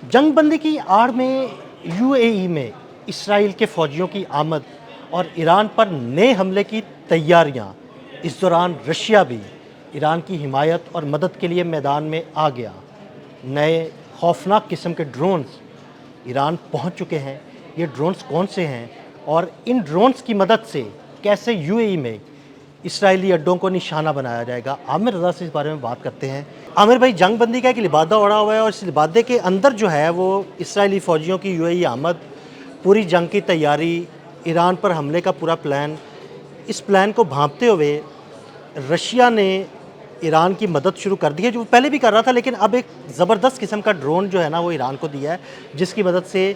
जंगबंदी की आड़ में यूएई में इसराइल के फौजियों की आमद और ईरान पर नए हमले की तैयारियां। इस दौरान रशिया भी ईरान की हिमायत और मदद के लिए मैदान में आ गया। नए खौफनाक किस्म के ड्रोन्स ईरान पहुंच चुके हैं। ये ड्रोन्स कौन से हैं और इन ड्रोन्स की मदद से कैसे यूएई में इसराइली अड्डों को निशाना बनाया जाएगा, आमिर रज़ा से इस बारे में बात करते हैं। आमिर भाई, जंगबंदी का एक लिबादा उड़ा हुआ है और इस लिबादे के अंदर जो है वो इसराइली फ़ौजियों की यूएई आमद, पूरी जंग की तैयारी, ईरान पर हमले का पूरा प्लान। इस प्लान को भांपते हुए रशिया ने ईरान की मदद शुरू कर दी है, जो पहले भी कर रहा था, लेकिन अब एक ज़बरदस्त किस्म का ड्रोन जो है ना वो ईरान को दिया है, जिसकी मदद से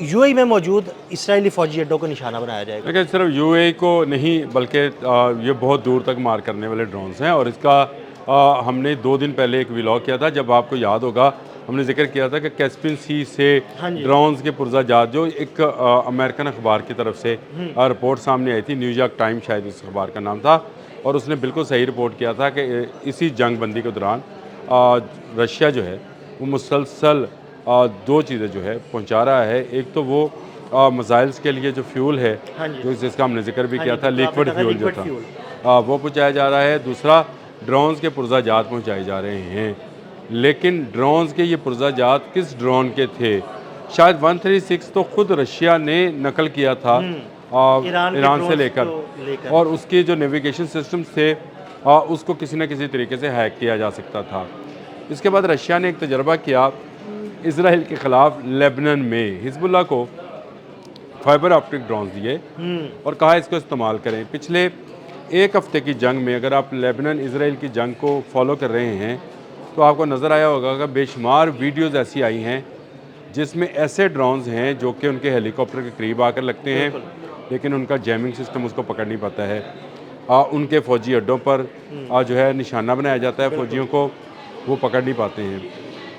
यूएई में मौजूद इसराइली फ़ौजी अड्डों को निशाना बनाया जाएगा। लेकिन सिर्फ यूएई को नहीं बल्कि ये बहुत दूर तक मार करने वाले ड्रोन्स हैं। और इसका हमने 2 दिन पहले एक व्लॉग किया था, जब आपको याद होगा हमने जिक्र किया था कि कैस्पियन सी से ड्रोन्स के पुर्जाजात जो एक अमेरिकन अखबार की तरफ से रिपोर्ट सामने आई थी, न्यूयॉर्क टाइम शायद उस अखबार का नाम था, और उसने बिल्कुल सही रिपोर्ट किया था कि इसी जंगबंदी के दौरान रशिया जो है वो मुसलसल 2 चीज़ें जो है पहुंचा रहा है। एक तो वो मिसाइल्स के लिए जो फ्यूल है, जो जिसका हमने जिक्र भी किया था, लिक्विड फ्यूल जो था वो पहुंचाया जा रहा है। दूसरा, ड्रोन्स के पुर्जाजात पहुंचाए जा रहे हैं। लेकिन ड्रोन्स के ये पुर्जाजात किस ड्रोन के थे? शायद 136 तो खुद रशिया ने नकल किया था ईरान से लेकर, और उसके जो नेविगेशन सिस्टम थे उसको किसी न किसी तरीके से हैक किया जा सकता था। इसके बाद रशिया ने एक तजर्बा किया इसराइल के ख़िलाफ़ लेबनान में, हिजबुल्लाह को फाइबर ऑप्टिक ड्रोन्स दिए और कहा इसको इस्तेमाल करें। पिछले 1 हफ़्ते की जंग में अगर आप लेबनान इसराइल की जंग को फॉलो कर रहे हैं तो आपको नज़र आया होगा कि बेशुमार वीडियोज़ ऐसी आई हैं जिसमें ऐसे ड्रोन्स हैं जो कि उनके हेलीकॉप्टर के करीब आकर लगते हैं, लेकिन उनका जैमिंग सिस्टम उसको पकड़ नहीं पाता है। उनके फ़ौजी अड्डों पर जो है निशाना बनाया जाता है, फ़ौजियों को वो पकड़ नहीं पाते हैं।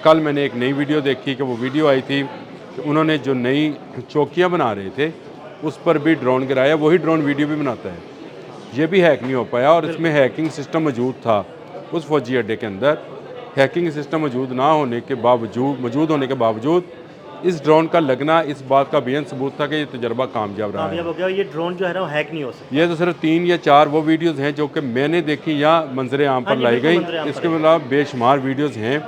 कल मैंने एक नई वीडियो देखी कि वो वीडियो आई थी कि उन्होंने जो नई चौकियाँ बना रहे थे उस पर भी ड्रोन गिराया, वही ड्रोन वीडियो भी बनाता है। ये भी हैक नहीं हो पाया, और इसमें हैकिंग सिस्टम मौजूद था उस फौजी अड्डे के अंदर। हैकिंग सिस्टम मौजूद होने के बावजूद इस ड्रोन का लगना इस बात का बेहद सबूत था कि ये तजर्बा कामयाब रहा है। ये ड्रोन जो है ना वो हैक नहीं हो सकता। ये तो सिर्फ 3 या 4 वो वीडियोज़ हैं जो कि मैंने देखी या मंजर आम पर लाई गई। इसके अलावा बेशुमार वीडियोज़ हैं,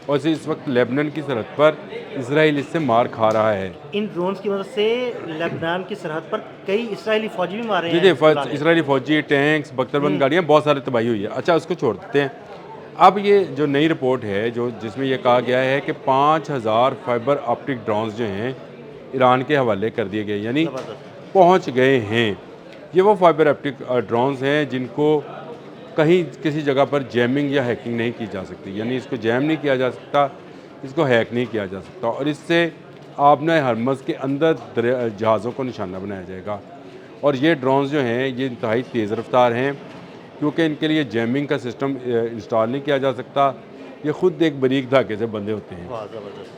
और इस वक्त लेबनान की सरहद पर इसराइल इससे मार खा रहा है। इन ड्रोन्स की मदद से लेबनान की सरहद पर कई इसराइली फौजी भी मारे हैं। जी, इसराइली फौजी, टैंक्स, बख्तरबंद गाड़ियाँ, बहुत सारी तबाही हुई है। अच्छा, उसको छोड़ देते हैं। अब ये जो नई रिपोर्ट है जिसमें ये कहा गया है कि 5000 फाइबर ऑप्टिक ड्रोन्स जो हैं ईरान के हवाले कर दिए गए, यानी पहुंच गए हैं। ये वो फाइबर ऑप्टिक ड्रोन्स हैं जिनको कहीं किसी जगह पर जैमिंग या हैकिंग नहीं की जा सकती, यानी इसको जैम नहीं किया जा सकता, इसको हैक नहीं किया जा सकता, और इससे आपने हरमज़ के अंदर जहाज़ों को निशाना बनाया जाएगा। और ये ड्रोन्स जो हैं ये इंतहाई तेज़ रफ्तार हैं, क्योंकि इनके लिए जैमिंग का सिस्टम इंस्टॉल नहीं किया जा सकता। ये ख़ुद एक बारीक धागे से बंधे होते हैं,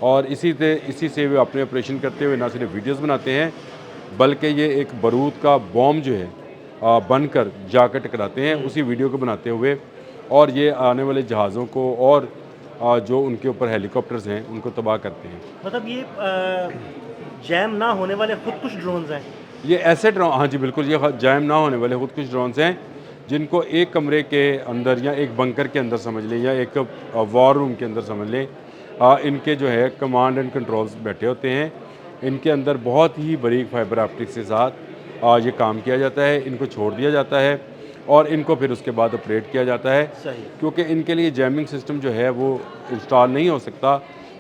और इसी से वे अपने ऑपरेशन करते हुए ना सिर्फ वीडियोज़ बनाते हैं, बल्कि ये एक बारूद का बॉम्ब जो है बनकर जाकर टकराते हैं उसी वीडियो को बनाते हुए, और ये आने वाले जहाज़ों को और जो उनके ऊपर हेलीकॉप्टर्स हैं उनको तबाह करते हैं। मतलब ये जैम ना होने वाले खुदकुश ड्रोन्स हैं। ये ऐसे ड्रोन, हाँ जी बिल्कुल, ये जैम ना होने वाले खुदकुश ड्रोन्स हैं जिनको एक कमरे के अंदर या एक बंकर के अंदर समझ लें, या एक वॉर रूम के अंदर समझ लें, इनके जो है कमांड एंड कंट्रोल्स बैठे होते हैं। इनके अंदर बहुत ही बारीक फाइबर ऑप्टिक्स के साथ ये काम किया जाता है। इनको छोड़ दिया जाता है और इनको फिर उसके बाद ऑपरेट किया जाता है, क्योंकि इनके लिए जैमिंग सिस्टम जो है वो इंस्टॉल नहीं हो सकता,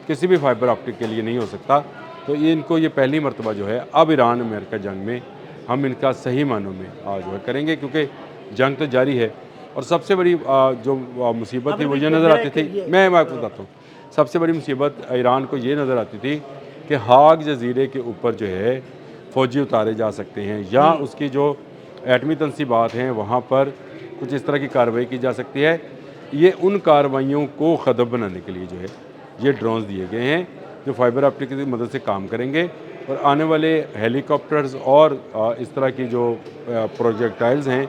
किसी भी फाइबर ऑप्टिक के लिए नहीं हो सकता। तो ये पहली मरतबा जो है अब ईरान अमेरिका जंग में हम इनका सही मानों में जो है करेंगे, क्योंकि जंग तो जारी है। और सबसे बड़ी जो मुसीबत थी वो ये नज़र आती थी, मैं आपको बताता हूँ, सबसे बड़ी मुसीबत ईरान को ये नज़र आती थी कि हाग जजीरे के ऊपर जो है फ़ौजी उतारे जा सकते हैं, या उसकी जो एटमी तनसीबात हैं वहाँ पर कुछ इस तरह की कार्रवाई की जा सकती है। ये उन कार्रवाइयों को ख़दम बनाने के लिए जो है ये ड्रोन्स दिए गए हैं, जो फाइबर ऑप्टिक की मदद से काम करेंगे, और आने वाले हेलीकॉप्टर्स और इस तरह की जो प्रोजेक्टाइल्स हैं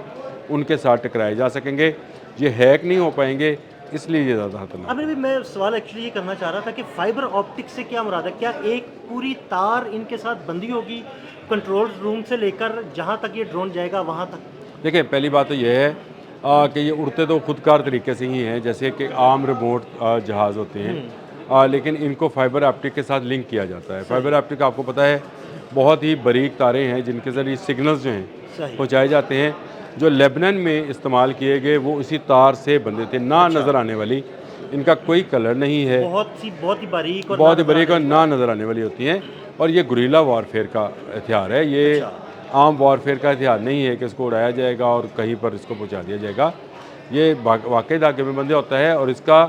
उनके साथ टकराए जा सकेंगे। ये हैक नहीं हो पाएंगे, इसलिए ये ज़्यादा खतरनाक अभी भी मैं सवाल एक्चुअली ये करना चाह रहा था कि फाइबर ऑप्टिक से क्या मुराद है? क्या एक पूरी तार इनके साथ बंधी होगी कंट्रोल रूम से लेकर जहाँ तक ये ड्रोन जाएगा वहाँ तक? है। देखिए, पहली बात तो ये है कि ये उड़ते तो खुदकार तरीके से ही हैं, जैसे कि आम रिमोट जहाज़ होते हैं, लेकिन इनको फाइबर ऑप्टिक के साथ लिंक किया जाता है। फाइबर ऑप्टिक आपको पता है बहुत ही बारीक तारें हैं जिनके ज़रिए सिग्नल्स जो हैं सही। पहुँचाए जाते हैं। जो लेबनान में इस्तेमाल किए गए वो इसी तार से बंधे थे, ना नज़र आने वाली, इनका कोई कलर नहीं है, बहुत ही बारीक और बहुत ही ना नज़र बारीक और आने ना नज़र आने वाली होती हैं। और ये गुरीला वॉरफेयर का हथियार है, ये आम वॉरफेयर का हथियार नहीं है कि इसको उड़ाया जाएगा और कहीं पर इसको पहुंचा दिया जाएगा। ये वाकई धागे में बंधे होता है और इसका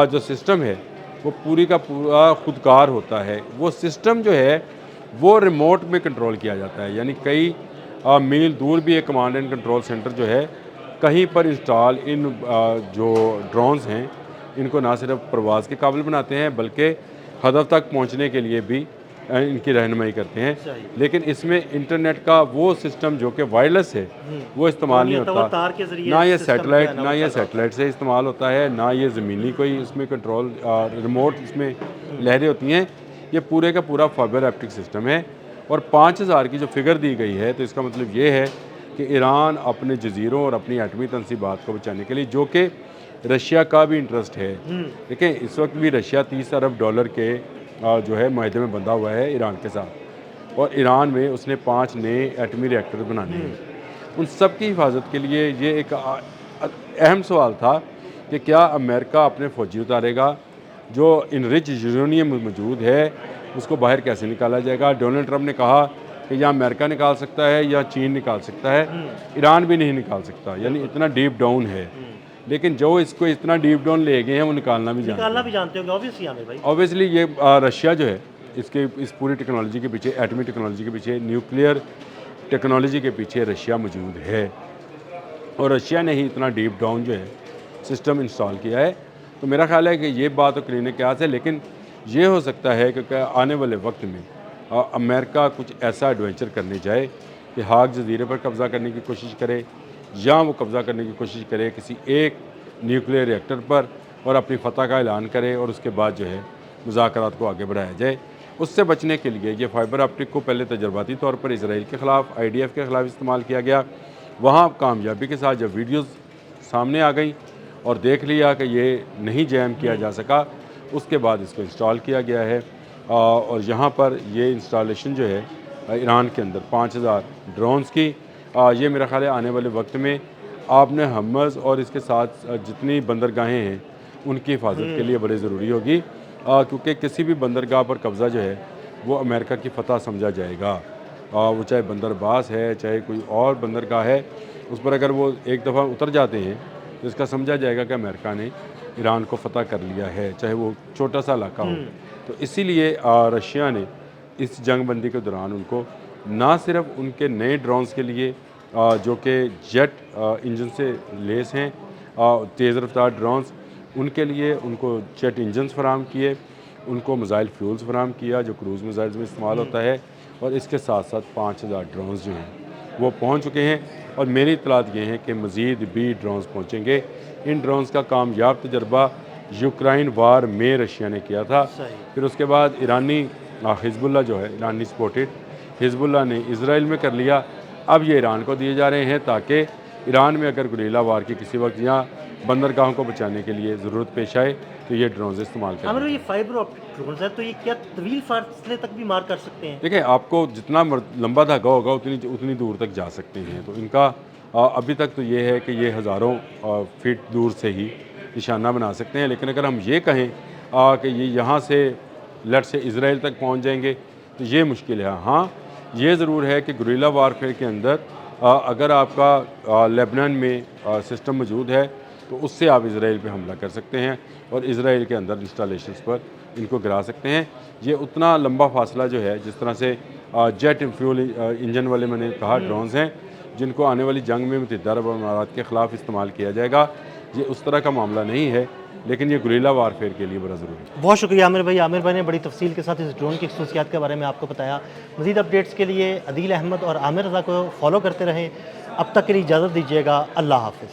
जो सिस्टम है वो पूरी का पूरा खुदकार होता है। वो सिस्टम जो है वो रिमोट में कंट्रोल किया जाता है, यानी कई मील दूर भी एक कमांड एंड कंट्रोल सेंटर जो है कहीं पर इंस्टॉल इन जो ड्रोन्स हैं इनको ना सिर्फ प्रवास के काबिल बनाते हैं बल्कि हदफ तक पहुंचने के लिए भी इनकी रहनुमाई करते हैं। सही। लेकिन इसमें इंटरनेट का वो सिस्टम जो कि वायरलेस है वो इस्तेमाल नहीं वो होता, तार के जरिए ना ये सिस्टम जो सैटेलाइट है ना ना वो ये चल रहा होता सैटेलाइट से इस्तेमाल होता है, ना ये ज़मीनी कोई इसमें कंट्रोल रिमोट इसमें लहरें होती हैं। ये पूरे का पूरा फाइबर ऑप्टिक सिस्टम है। और 5000 की जो फिगर दी गई है तो इसका मतलब ये है कि ईरान अपने जजीरों और अपनी एटमी तनसीबात को बचाने के लिए, जो कि रशिया का भी इंटरेस्ट है, देखें इस वक्त भी रशिया 30 अरब डॉलर के जो है माहदे में बंधा हुआ है ईरान के साथ, और ईरान में उसने 5 नए एटमी रिएक्टर बनाने हैं। उन सब की हिफाजत के लिए ये एक अहम सवाल था कि क्या अमेरिका अपने फ़ौजी उतारेगा, जो इनरिच यूरेनियम मौजूद है उसको बाहर कैसे निकाला जाएगा। डोनाल्ड ट्रंप ने कहा कि या अमेरिका निकाल सकता है या चीन निकाल सकता है, ईरान भी नहीं निकाल सकता, यानी इतना डीप डाउन है। लेकिन जो इसको इतना डीप डाउन ले गए हैं वो निकालना भी जानते होंगे ऑब्वियसली आमिर भाई। ऑब्वियसली ये रशिया जो है इसके इस पूरी टेक्नोलॉजी के पीछे, एटमी टेक्नोलॉजी के पीछे, न्यूक्लियर टेक्नोलॉजी के पीछे रशिया मौजूद है, और रशिया ने ही इतना डीप डाउन जो है सिस्टम इंस्टॉल किया है। तो मेरा ख्याल है कि ये बात तो क्लीन क्यास है, लेकिन ये हो सकता है कि आने वाले वक्त में अमेरिका कुछ ऐसा एडवेंचर करने जाए कि हाक जजीरे पर कब्ज़ा करने की कोशिश करे, या वो कब्ज़ा करने की कोशिश करे किसी एक न्यूक्लियर रिएक्टर पर और अपनी फतह का ऐलान करे, और उसके बाद जो है मुज़ाकरात को आगे बढ़ाया जाए। उससे बचने के लिए ये फाइबर ऑप्टिक को पहले तजर्बाती तौर पर इसराइल के ख़िलाफ़, IDF के ख़िलाफ़ इस्तेमाल किया गया। वहाँ कामयाबी के साथ जब वीडियोज़ सामने आ गई और देख लिया कि ये नहीं जैम किया जा सका, उसके बाद इसको इंस्टॉल किया गया है। और यहाँ पर ये इंस्टॉलेशन जो है ईरान के अंदर 5000 ड्रोन्स की, ये मेरा ख्याल है आने वाले वक्त में आपने हमस और इसके साथ जितनी बंदरगाहें हैं उनकी हिफाजत के लिए बड़े ज़रूरी होगी, क्योंकि किसी भी बंदरगाह पर कब्ज़ा जो है वो अमेरिका की फ़तह समझा जाएगा। वो चाहे बंदरबास है, चाहे कोई और बंदरगाह है, उस पर अगर वो एक दफ़ा उतर जाते हैं तो इसका समझा जाएगा कि अमेरिका ने ईरान को फ़तह कर लिया है, चाहे वो छोटा सा इलाका हो। तो इसीलिए रशिया ने इस जंगबंदी के दौरान उनको ना सिर्फ उनके नए ड्रोन्स के लिए जो कि जेट इंजन से लेस हैं, तेज़ रफ्तार ड्रोन्स, उनके लिए उनको जेट इंजन्स फराम किए, उनको मिसाइल फ्यूल्स फराम किया जो क्रूज़ मिसाइल्स में इस्तेमाल होता है, और इसके साथ साथ 5000 ड्रोन्स जो हैं वो पहुंच चुके हैं। और मेरी इतलात ये हैं कि मज़ीद भी ड्रोन्स पहुंचेंगे। इन ड्रोन्स का कामयाब तजर्बा यूक्रेन वार में रशिया ने किया था, फिर उसके बाद ईरानी हिजबुल्लाह जो है, ईरानी सपोर्टेड हिजबुल्लाह ने इसराइल में कर लिया। अब ये ईरान को दिए जा रहे हैं ताकि ईरान में अगर गुरीला वार की किसी वक्त या बंदरगाहों को बचाने के लिए ज़रूरत पेश आए तो ये ड्रोन्स इस्तेमाल करें। ये फाइबर ऑप्टिक ड्रोन्स है तो ये क्या तवील फासले तक भी मार कर सकते हैं? देखिए, आपको जितना लंबा धागा होगा उतनी दूर तक जा सकते हैं। तो इनका अभी तक तो ये है कि ये हज़ारों फीट दूर से ही निशाना बना सकते हैं, लेकिन अगर हम ये कहें कि ये यहाँ से लट से इसराइल तक पहुँच जाएंगे तो ये मुश्किल है। हाँ, ये ज़रूर है कि गुरिल्ला वारफेयर के अंदर अगर आपका लेबनान में सिस्टम मौजूद है तो उससे आप इसराइल पे हमला कर सकते हैं और इसराइल के अंदर इंस्टॉलेशंस पर इनको गिरा सकते हैं। ये उतना लंबा फासला जो है, जिस तरह से जेट फ्यूल इंजन वाले मैंने कहा ड्रोन्स हैं जिनको आने वाली जंग में मुत्तहिदा अरब अमारात के ख़िलाफ़ इस्तेमाल किया जाएगा, ये उस तरह का मामला नहीं है, लेकिन ये गुरिल्ला वारफेयर के लिए बड़ा ज़रूरी है। बहुत शुक्रिया आमिर भाई। आमिर भाई ने बड़ी तफसील के साथ इस ड्रोन की खसूसियात के बारे में आपको बताया। मज़ीद अपडेट्स के लिए अदील अहमद और आमिर रज़ा को फॉलो करते रहें। अब तक के लिए इजाज़त दीजिएगा। अल्लाह हाफ़िज़।